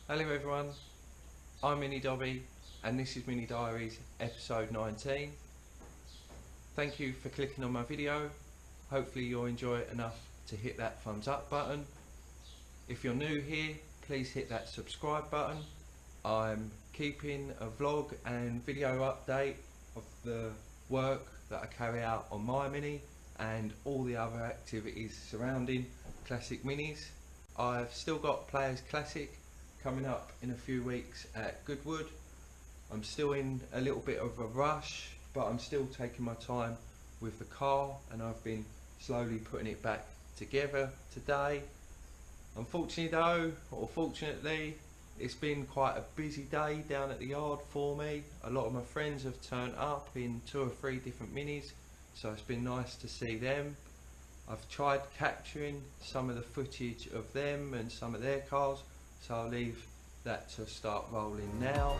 Hello everyone, I'm Mini Dobby and this is Mini Diaries episode 19. Thank you for clicking on my video. Hopefully you'll enjoy it enough to hit that thumbs up button. If you're new here, please hit that subscribe button. I'm keeping a vlog and video update of the work that I carry out on my Mini and all the other activities surrounding Classic Minis. I've still got Players Classic coming up in a few weeks at Goodwood. I'm still in a little bit of a rush, but I'm still taking my time with the car and I've been slowly putting it back together today. Unfortunately though, or fortunately, it's been quite a busy day down at the yard for me. A lot of my friends have turned up in 2 or 3 different Minis, so it's been nice to see them. I've tried capturing some of the footage of them and some of their cars, so I'll leave that to start rolling now.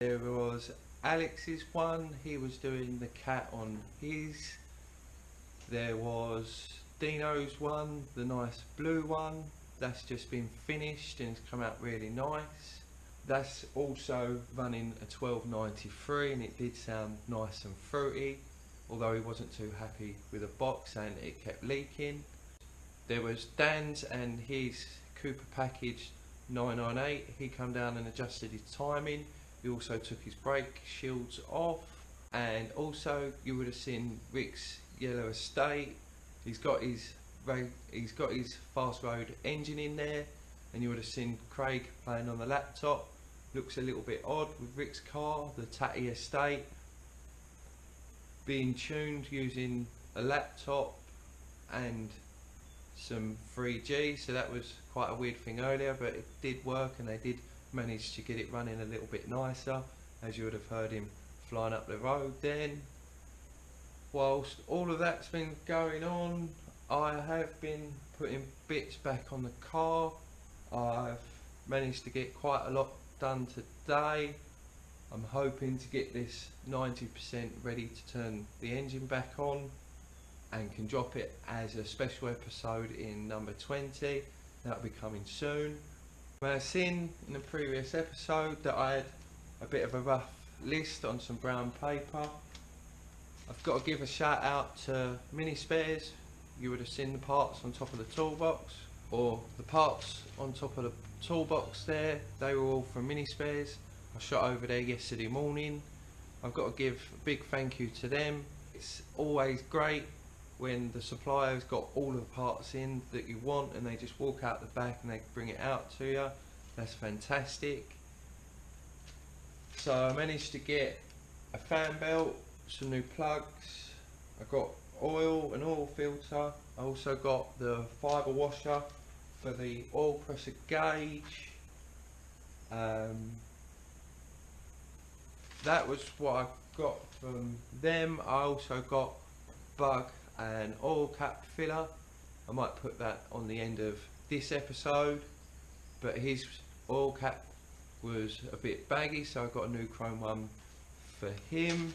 There was Alex's one, he was doing the cat on his. There was Dino's one, the nice blue one, that's just been finished and it's come out really nice. That's also running a 1293 and it did sound nice and fruity, although he wasn't too happy with the box and it kept leaking. There was Dan's and his Cooper package 998, he come down and adjusted his timing. He also took his brake shields off, and also you would have seen Rick's yellow estate. He's got his fast road engine in there, and you would have seen Craig playing on the laptop. Looks a little bit odd with Rick's car, the Tatty estate being tuned using a laptop and some 3G, so that was quite a weird thing earlier, but it did work and they did manage to get it running a little bit nicer, as you would have heard him flying up the road then. Whilst all of that's been going on, I have been putting bits back on the car. I've managed to get quite a lot done today. I'm hoping to get this 90% ready to turn the engine back on. and can drop it as a special episode in number 20. That'll be coming soon. I've seen in the previous episode that I had a bit of a rough list on some brown paper. I've got to give a shout out to Mini Spares. You would have seen the parts on top of the toolbox, or the parts on top of the toolbox there, they were all from Mini Spares. I shot over there yesterday morning. I've got to give a big thank you to them. It's always great when the supplier's got all of the parts in that you want and they just walk out the back and they bring it out to you. That's fantastic. So I managed to get a fan belt, some new plugs, I got oil, an oil filter. I also got the fibre washer for the oil pressure gauge. That was what I got from them. I also got bug and oil cap filler. I might put that on the end of this episode, but his oil cap was a bit baggy, so I got a new chrome one for him.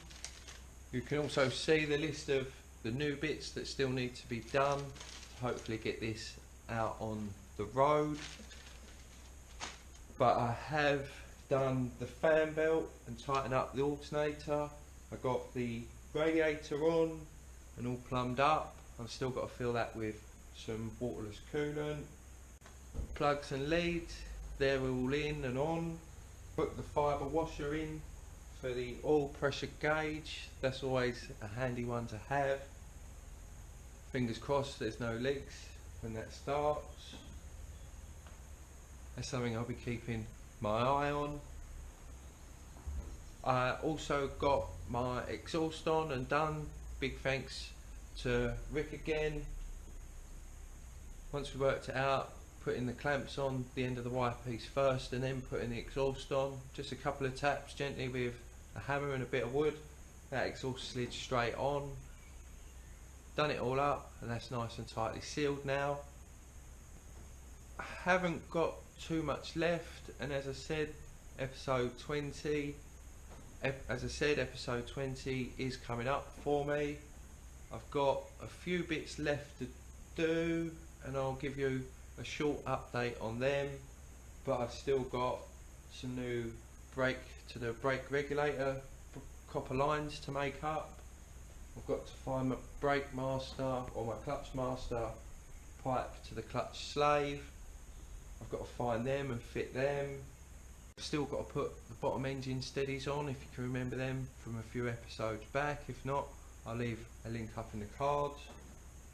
You can also see the list of the new bits that still need to be done to hopefully get this out on the road. But I have done the fan belt and tightened up the alternator. I got the radiator on and all plumbed up. I've still got to fill that with some waterless coolant. Plugs and leads, they're all in and on. Put the fibre washer in for the oil pressure gauge. That's always a handy one to have. Fingers crossed there's no leaks when that starts. That's something I'll be keeping my eye on. I also got my exhaust on and done. Big thanks to Rick again. Once we worked it out, putting the clamps on the end of the wire piece first and then putting the exhaust on. Just a couple of taps gently with a hammer and a bit of wood. That exhaust slid straight on. Done it all up and that's nice and tightly sealed now. I haven't got too much left, and as I said, episode 20 is coming up for me. I've got a few bits left to do and I'll give you a short update on them, but I've still got some new brake regulator copper lines to make up. I've got to find my brake master or my clutch master pipe to the clutch slave. I've got to find them and fit them. I've still got to put the bottom engine steadies on, if you can remember them from a few episodes back. If not, I'll leave a link up in the cards.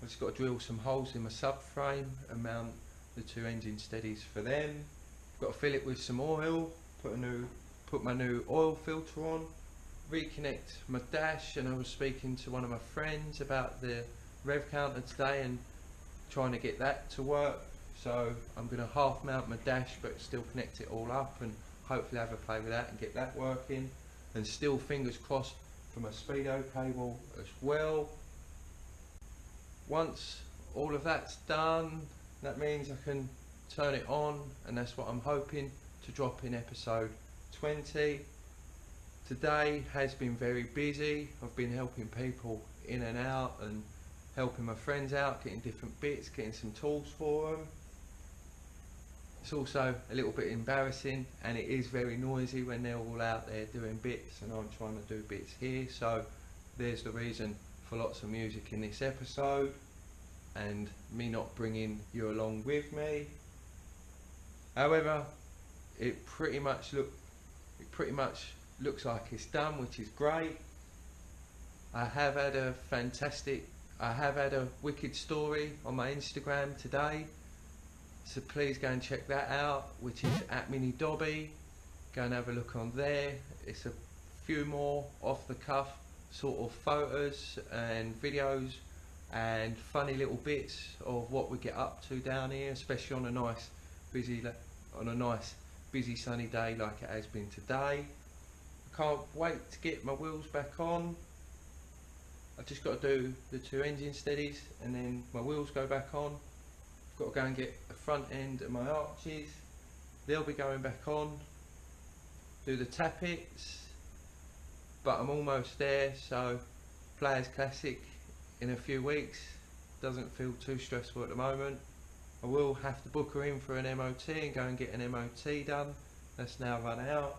I've just got to drill some holes in my subframe and mount the two engine steadies for them. I've got to fill it with some oil, put my new oil filter on, reconnect my dash, and I was speaking to one of my friends about the rev counter today and trying to get that to work. So I'm going to half mount my dash but still connect it all up and hopefully have a play with that and get that working, and still fingers crossed for my speedo cable as well. Once all of that's done, that means I can turn it on, and that's what I'm hoping to drop in episode 20. Today has been very busy. I've been helping people in and out and helping my friends out, getting different bits, getting some tools for them. It's also a little bit embarrassing and it is very noisy when they're all out there doing bits and I'm trying to do bits here, so there's the reason for lots of music in this episode and me not bringing you along with me. However, it pretty much looks like it's done, which is great. I have had a wicked story on my Instagram today, so please go and check that out, which is @minidobby. Go and have a look on there. It's a few more off the cuff sort of photos and videos and funny little bits of what we get up to down here, especially on a nice busy sunny day like it has been today. I can't wait to get my wheels back on. I've just got to do the two engine steadies and then my wheels go back on. I've got to go and get the front end of my arches. They'll be going back on. Do the tappets. But I'm almost there, so Players Classic in a few weeks. Doesn't feel too stressful at the moment. I will have to book her in for an MOT and go and get an MOT done. That's now run out,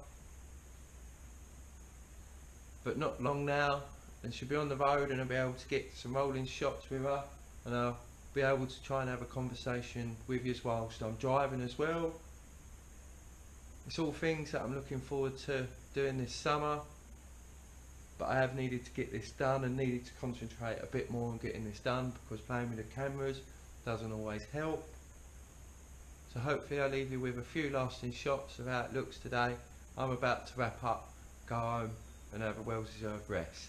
but not long now, and she'll be on the road, and I'll be able to get some rolling shots with her, and I'll be able to try and have a conversation with you whilst I'm driving as well. It's all things that I'm looking forward to doing this summer, but I have needed to get this done and needed to concentrate a bit more on getting this done, because playing with the cameras doesn't always help. So hopefully I'll leave you with a few lasting shots of how it looks today. I'm about to wrap up, go home and have a well-deserved rest.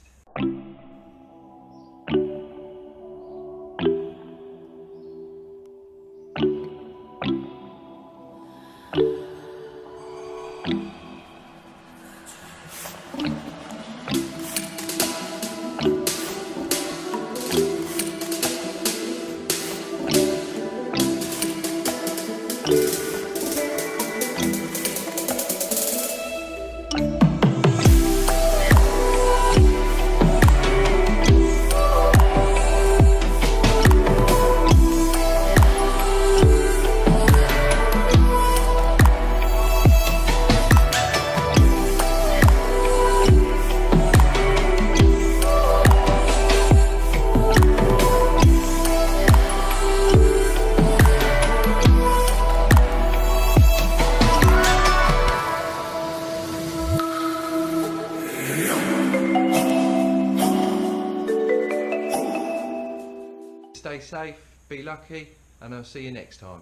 Stay safe, be lucky, and I'll see you next time.